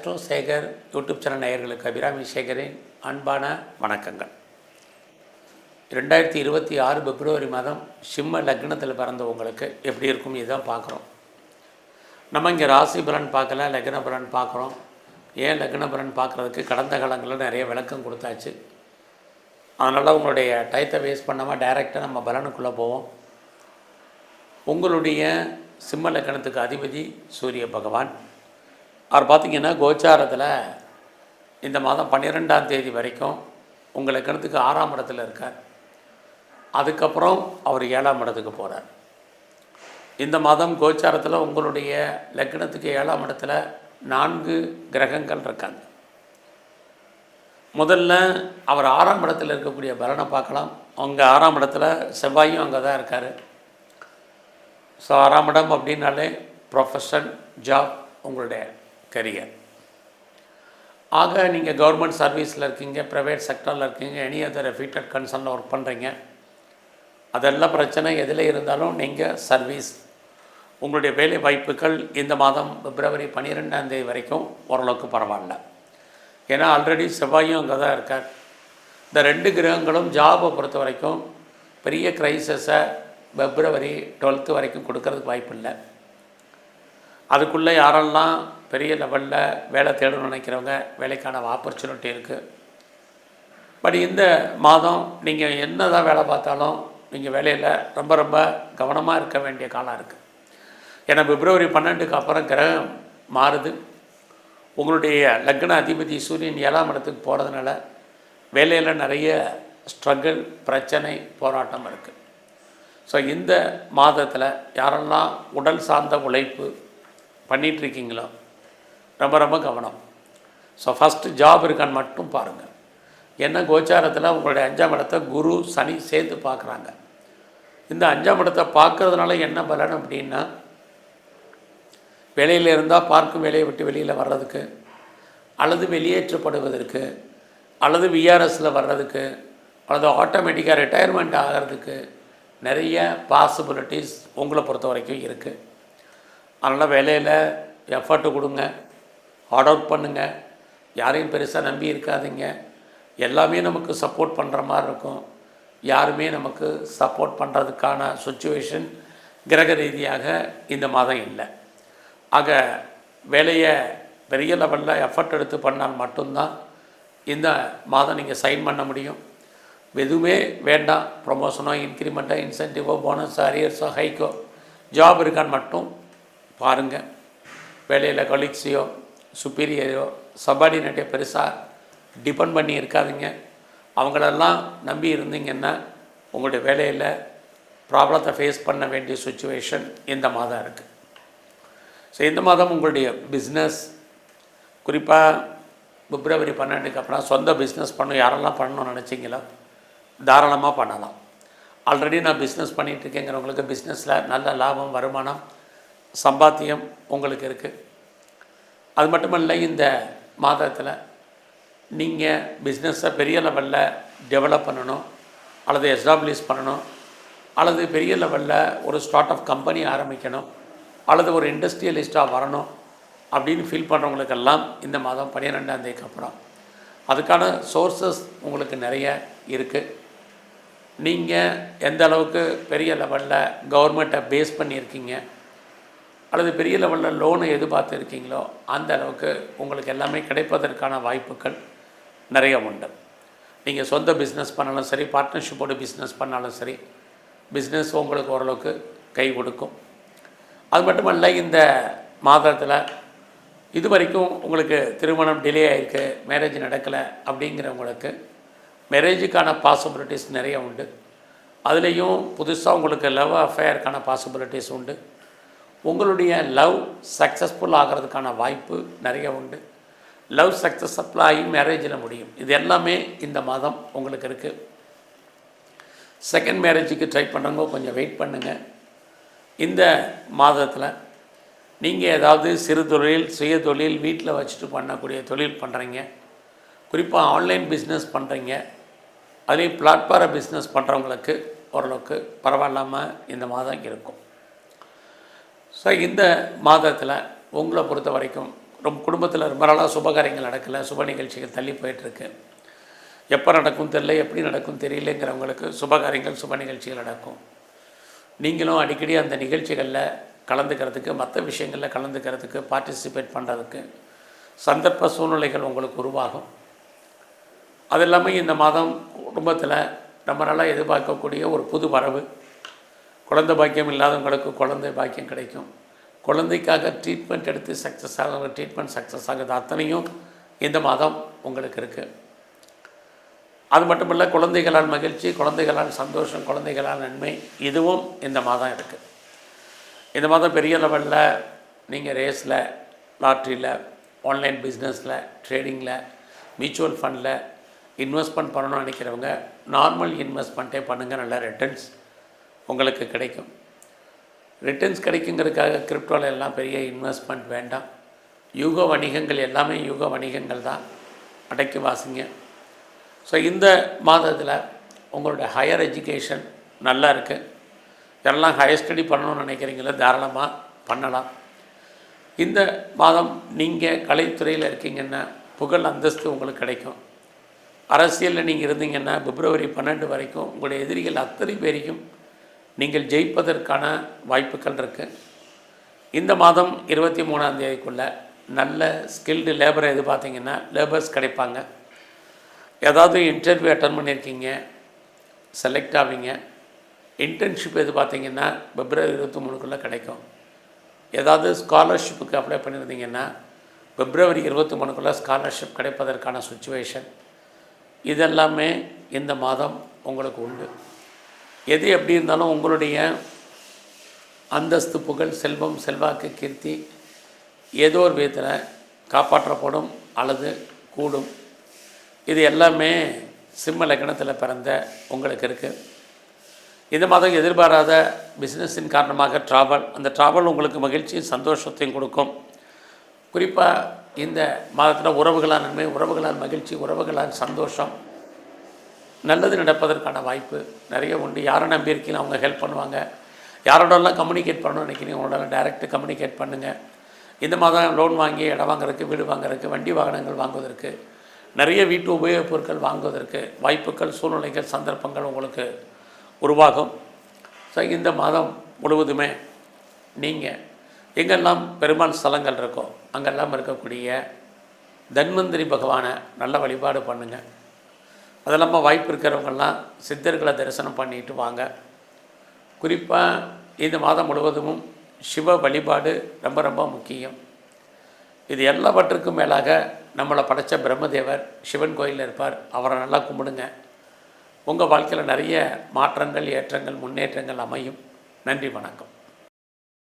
Astro Sekar YouTube channel நேயர்களுக்கு அபிராமி சேகரின் அன்பான வணக்கங்கள். 2026 பிப்ரவரி மாதம் சிம்ம லக்னத்தில் பிறந்தவங்களுக்கு எப்படி இருக்கும் இதுதான் பார்க்குறோம். நம்ம இங்கே ராசி பலன் பார்க்கல, லக்ன பலன் பார்க்குறோம். ஏன் லக்ன பலன் பார்க்குறதுக்கு கடந்த காலங்களில் நிறைய விளக்கம் கொடுத்தாச்சு. அதனால் உங்களுடைய டயத்தை வேஸ்ட் பண்ணாமல் டைரெக்டாக நம்ம பலனுக்குள்ளே போவோம். உங்களுடைய சிம்ம லக்னத்துக்கு அதிபதி சூரிய பகவான். அவர் பார்த்திங்கன்னா கோச்சாரத்தில் இந்த மாதம் 12ஆம் தேதி வரைக்கும் உங்கள் லக்னத்துக்கு 6ஆம் இடத்துல இருக்கார். அதுக்கப்புறம் அவர் 7ஆம் இடத்துக்கு போகிறார். இந்த மாதம் கோச்சாரத்தில் உங்களுடைய லக்னத்துக்கு 7ஆம் இடத்துல 4 கிரகங்கள் இருக்காங்க. முதல்ல அவர் 6ஆம் இடத்துல இருக்கக்கூடிய பலனை பார்க்கலாம். அவங்க 6ஆம் இடத்துல செவ்வாயும் அங்கே தான் இருக்கார். ஸோ 6ஆம் இடம் அப்படின்னாலே ப்ரொஃபஷன், ஜாப், உங்களுடைய கரியர். ஆக நீங்கள் கவர்மெண்ட் சர்வீஸில் இருக்கீங்க, ப்ரைவேட் செக்டரில் இருக்கீங்க, எனி அதர் ரெஃப்யூட்டட் கன்சர்னில் ஒர்க் பண்ணுறீங்க, அதெல்லாம் பிரச்சனை எதில் இருந்தாலும் நீங்கள் சர்வீஸ், உங்களுடைய வேலை வாய்ப்புகள் இந்த மாதம் பிப்ரவரி 12ஆம் தேதி வரைக்கும் ஓரளவுக்கு பரவாயில்ல. ஏன்னா ஆல்ரெடி செவ்வாயும் அங்கே தான் இருக்கார். இந்த 2 கிரகங்களும் ஜாபை பொறுத்த வரைக்கும் பெரிய க்ரைசஸை பிப்ரவரி 12 வரைக்கும் கொடுக்கறதுக்கு வாய்ப்பு இல்லை. அதுக்குள்ளே யாரெல்லாம் பெரிய லெவலில் வேலை தேடணும்னு நினைக்கிறவங்க வேலைக்கான ஆப்பர்ச்சுனிட்டி இருக்குது. பட் இந்த மாதம் நீங்கள் என்ன தான் வேலை பார்த்தாலும் நீங்கள் வேலையில் ரொம்ப ரொம்ப கவனமாக இருக்க வேண்டிய காலம் இருக்குது. ஏன்னா பிப்ரவரி 12க்கு அப்புறம் கிரகம் மாறுது. உங்களுடைய லக்ன அதிபதி சூரியன் 7ஆம் இடத்துக்கு போகிறதுனால வேலையில் நிறைய ஸ்ட்ரகிள், பிரச்சனை, போராட்டம் இருக்குது. ஸோ இந்த மாதத்தில் யாரெல்லாம் உடல் சார்ந்த உழைப்பு பண்ணிகிட்ருக்கீங்களோ ரொம்ப ரொம்ப கவனம். ஸோ ஃபஸ்ட்டு ஜாப் இருக்கான்னு மட்டும் பாருங்கள். என்ன கோச்சாரத்தில் உங்களுடைய 5ஆம் இடத்தை குரு, சனி சேர்த்து பார்க்குறாங்க. இந்த 5ஆம் இடத்தை பார்க்கறதுனால என்ன பலன் அப்படின்னா, வேலையில் இருந்தால் பார்க்கும் வேலையை விட்டு வெளியில் வர்றதுக்கு, அல்லது வெளியேற்றப்படுவதற்கு, அல்லது விஆர்எஸில் வர்றதுக்கு, அல்லது ஆட்டோமேட்டிக்காக ரிட்டையர்மெண்ட் ஆகிறதுக்கு நிறைய பாசிபிலிட்டிஸ் உங்களை பொறுத்த வரைக்கும் இருக்குது. அதனால் வேலையில் எஃபர்ட்டு கொடுங்க, ஹார்ட் ஒர்க் பண்ணுங்கள், யாரையும் பெருசாக நம்பி இருக்காதீங்க. எல்லாமே நமக்கு சப்போர்ட் பண்ணுற மாதிரி இருக்கும். யாருமே நமக்கு சப்போர்ட் பண்ணுறதுக்கான சுச்சுவேஷன் கிரக ரீதியாக இந்த மாதம் இல்லை. ஆக வேலையை பெரிய லெவலில் எஃபர்ட் எடுத்து பண்ணால் மட்டும்தான் இந்த மாதம் நீங்கள் சைன் பண்ண முடியும். எதுவுமே வேண்டாம், ப்ரொமோஷனோ, இன்க்ரிமெண்ட்டோ, இன்சென்டிவோ, போனஸோ, அரியர்ஸோ, ஹைக்கோ, ஜாப் இருக்கான்னு மட்டும் பாருங்கள். வேலையில் கொலீக்ஸையோ, சுப்பீரியரோ, சபார்டினேட்டை பெருசாக டிபெண்ட் பண்ணி இருக்காதுங்க. அவங்களெல்லாம் நம்பி இருந்தீங்கன்னா உங்களுடைய வேலையில் ப்ராப்ளத்தை ஃபேஸ் பண்ண வேண்டிய சுச்சுவேஷன் இந்த மாதம் இருக்குது. ஸோ இந்த மாதம் உங்களுடைய பிஸ்னஸ், குறிப்பாக பிப்ரவரி 12க்கு அப்புறம் சொந்த பிஸ்னஸ் யாரெல்லாம் பண்ணணும்னு நினச்சிங்களோ தாராளமாக பண்ணலாம். ஆல்ரெடி நான் பிஸ்னஸ் பண்ணிகிட்ருக்கேங்கிறவங்களுக்கு பிஸ்னஸில் நல்ல லாபம், வருமானம், சம்பாத்தியம் உங்களுக்கு இருக்குது. அது மட்டுமல்ல, இந்த மாதத்தில் நீங்கள் பிஸ்னஸை பெரிய லெவலில் டெவலப் பண்ணணும், அல்லது எஸ்டாப்ளிஷ் பண்ணணும், அல்லது பெரிய லெவலில் ஒரு ஸ்டார்ட் அப் கம்பெனி ஆரம்பிக்கணும், அல்லது ஒரு இண்டஸ்ட்ரியலிஸ்ட்டாக வரணும் அப்படின்னு ஃபீல் பண்ணுறவங்களுக்கெல்லாம் இந்த மாதம் 12ஆம் தேதிக்கு அப்புறம் அதுக்கான சோர்ஸஸ் உங்களுக்கு நிறைய இருக்குது. நீங்கள் எந்த அளவுக்கு பெரிய லெவலில் கவர்மெண்ட்டை பேஸ் பண்ணியிருக்கீங்க, அல்லது பெரிய லெவலில் லோனை எதிர்பார்த்து இருக்கீங்களோ அந்த அளவுக்கு உங்களுக்கு எல்லாமே கிடைப்பதற்கான வாய்ப்புகள் நிறைய உண்டு. நீங்கள் சொந்த பிஸ்னஸ் பண்ணாலும் சரி, பார்ட்னர்ஷிப்போடு பிஸ்னஸ் பண்ணாலும் சரி, பிஸ்னஸ் உங்களுக்கு ஓரளவுக்கு கை கொடுக்கும். அது மட்டுமல்ல, இந்த மாதத்தில் இது வரைக்கும் உங்களுக்கு திருமணம் டிலே ஆகிருக்கு, மேரேஜ் நடக்கலை அப்படிங்கிறவங்களுக்கு மேரேஜுக்கான பாசிபிலிட்டிஸ் நிறைய உண்டு. அதுலேயும் புதுசாக உங்களுக்கு லவ் அஃபேருக்கான பாசிபிலிட்டிஸ் உண்டு. உங்களுடைய லவ் சக்ஸஸ்ஃபுல் ஆகிறதுக்கான வாய்ப்பு நிறைய உண்டு. லவ் சக்ஸஸ்ஃபுல் ஆகி மேரேஜில் முடியும். இது எல்லாமே இந்த மாதம் உங்களுக்கு இருக்குது. செகண்ட் மேரேஜுக்கு ட்ரை பண்ணுறவங்க கொஞ்சம் வெயிட் பண்ணுங்கள். இந்த மாதத்தில் நீங்கள் ஏதாவது சிறு தொழில், சுய தொழில், வீட்டில் வச்சுட்டு பண்ணக்கூடிய தொழில் பண்ணுறீங்க, குறிப்பாக ஆன்லைன் பிஸ்னஸ் பண்ணுறீங்க, அதுலேயும் பிளாட்ஃபார்ம் பிஸ்னஸ் பண்ணுறவங்களுக்கு ஓரளவுக்கு பரவாயில்லாமல் இந்த மாதம் இருக்கும். ஸோ இந்த மாதத்தில் உங்களை பொறுத்த வரைக்கும் ரொம்ப குடும்பத்தில் ரொம்ப நாளாக சுபகாரியங்கள் நடக்கலை, சுப நிகழ்ச்சிகள் தள்ளி போயிட்டுருக்கு, எப்போ நடக்கும் தெரியல, எப்படி நடக்கும் தெரியலங்கிறவங்களுக்கு சுபகாரியங்கள் சுப நிகழ்ச்சிகள் நடக்கும். நீங்களும் அடிக்கடி அந்த நிகழ்ச்சிகளில் கலந்துக்கிறதுக்கு, மற்ற விஷயங்களில் கலந்துக்கிறதுக்கு, பார்ட்டிசிபேட் பண்ணுறதுக்கு சந்தர்ப்ப சூழ்நிலைகள் உங்களுக்கு உருவாகும். அது இல்லாமல் இந்த மாதம் குடும்பத்தில் ரொம்ப நாளாக எதிர்பார்க்கக்கூடிய ஒரு புது வரவு, குழந்தை பாக்கியம் இல்லாதவங்களுக்கு குழந்தை பாக்கியம் கிடைக்கும். குழந்தைக்காக ட்ரீட்மெண்ட் எடுத்து சக்ஸஸ் ஆகுது, ட்ரீட்மெண்ட் சக்ஸஸ் ஆகுது, அத்தனையும் இந்த மாதம் உங்களுக்கு இருக்குது. அது மட்டும் இல்லை, குழந்தைகளால் மகிழ்ச்சி, குழந்தைகளால் சந்தோஷம், குழந்தைகளால் நன்மை, இதுவும் இந்த மாதம் இருக்குது. இந்த மாதம் பெரிய லெவலில் நீங்கள் ரேஸில், லாட்ரியில், ஆன்லைன் பிஸ்னஸில், ட்ரேடிங்கில், மியூச்சுவல் ஃபண்டில் இன்வெஸ்ட்மெண்ட் பண்ணணும்னு நினைக்கிறவங்க நார்மல் இன்வெஸ்ட்மெண்ட்டே பண்ணுங்கள், நல்ல ரிட்டர்ன்ஸ் உங்களுக்கு கிடைக்கும். ரிட்டர்ன்ஸ் கிடைக்குங்கிறதுக்காக கிரிப்டோவில் எல்லாம் பெரிய இன்வெஸ்ட்மெண்ட் வேண்டாம். யூக வணிகங்கள் எல்லாமே யூக வணிகங்கள் தான், அடக்கி வாசிங்க. ஸோ இந்த மாதத்தில் உங்களுடைய ஹையர் எஜுகேஷன் நல்லா இருக்குது. யாரெல்லாம் ஹையர் ஸ்டடி பண்ணணும்னு நினைக்கிறீங்களோ தாராளமாக பண்ணலாம். இந்த மாதம் நீங்கள் கலைத்துறையில் இருக்கீங்கன்னா புகழ் அந்தஸ்து உங்களுக்கு கிடைக்கும். அரசியலில் நீங்கள் இருந்தீங்கன்னா பிப்ரவரி 12 வரைக்கும் உங்களுடைய எதிரிகள் அத்தனை பேரையும் நீங்கள் ஜெயிப்பதற்கான வாய்ப்புகள் இருக்குது. இந்த மாதம் 23ஆம் தேதிக்குள்ளே நல்ல ஸ்கில்டு லேபரை எதிர்பார்த்தீங்கன்னா லேபர்ஸ் கிடைப்பாங்க. ஏதாவது இன்டர்வியூ அட்டன் பண்ணியிருக்கீங்க, செலக்ட் ஆவீங்க. இன்டர்ன்ஷிப் எதிர்பார்த்தீங்கன்னா பிப்ரவரி 23க்குள்ளே கிடைக்கும். ஏதாவது ஸ்காலர்ஷிப்புக்கு அப்ளை பண்ணியிருந்தீங்கன்னா பிப்ரவரி 23க்குள்ளே ஸ்காலர்ஷிப் கிடைப்பதற்கான சுச்சுவேஷன் இதெல்லாமே இந்த மாதம் உங்களுக்கு உண்டு. எது எப்படி இருந்தாலும் உங்களுடைய அந்தஸ்து, புகழ், செல்வம், செல்வாக்கு, கீர்த்தி ஏதோ ஒரு விதத்தில் காப்பாற்றப்படும் அல்லது கூடும். இது எல்லாமே சிம்ம லக்னத்தில் பிறந்த உங்களுக்கு இருக்குது. இந்த மாதம் எதிர்பாராத பிஸ்னஸின் காரணமாக ட்ராவல், அந்த ட்ராவல் உங்களுக்கு மகிழ்ச்சியும் சந்தோஷத்தையும் கொடுக்கும். குறிப்பாக இந்த மாதத்தில் உறவுகளால் நன்மை, உறவுகளால் மகிழ்ச்சி, உறவுகளால் சந்தோஷம், நல்லது நடப்பதற்கான வாய்ப்பு நிறைய உண்டு. யாரை நம்பியிருக்கீங்களோ அவங்க ஹெல்ப் பண்ணுவாங்க. யாரோடலாம் கம்யூனிகேட் பண்ணணும்னு நினைக்கிறீங்க அவங்களோட டைரெக்ட் கம்யூனிகேட் பண்ணுங்கள். இந்த மாதம் லோன் வாங்கி இடம் வாங்குறதுக்கு, வீடு வாங்குறதுக்கு, வண்டி வாகனங்கள் வாங்குவதற்கு, நிறைய வீட்டு உபயோகப் பொருட்கள் வாங்குவதற்கு வாய்ப்புகள், சூழ்நிலைகள், சந்தர்ப்பங்கள் உங்களுக்கு உருவாகும். ஸோ இந்த மாதம் முழுவதுமே நீங்கள் எங்கெல்லாம் பெருமாள் ஸ்தலங்கள் இருக்கோ அங்கெல்லாம் இருக்கக்கூடிய தன்வந்திரி பகவானை நல்ல வழிபாடு பண்ணுங்கள். அது இல்லாமல் வாய்ப்பு இருக்கிறவங்கெல்லாம் சித்தர்களை தரிசனம் பண்ணிட்டு வாங்க. குறிப்பாக இந்த மாதம் முழுவதும் சிவ வழிபாடு ரொம்ப ரொம்ப முக்கியம். இது எல்லாவற்றுக்கும் மேலாக நம்மளை படைத்த பிரம்மதேவர் சிவன் கோயிலில் இருப்பார், அவரை நல்லா கும்பிடுங்க. உங்கள் வாழ்க்கையில் நிறைய மாற்றங்கள், ஏற்றங்கள், முன்னேற்றங்கள் அமையும். நன்றி, வணக்கம்.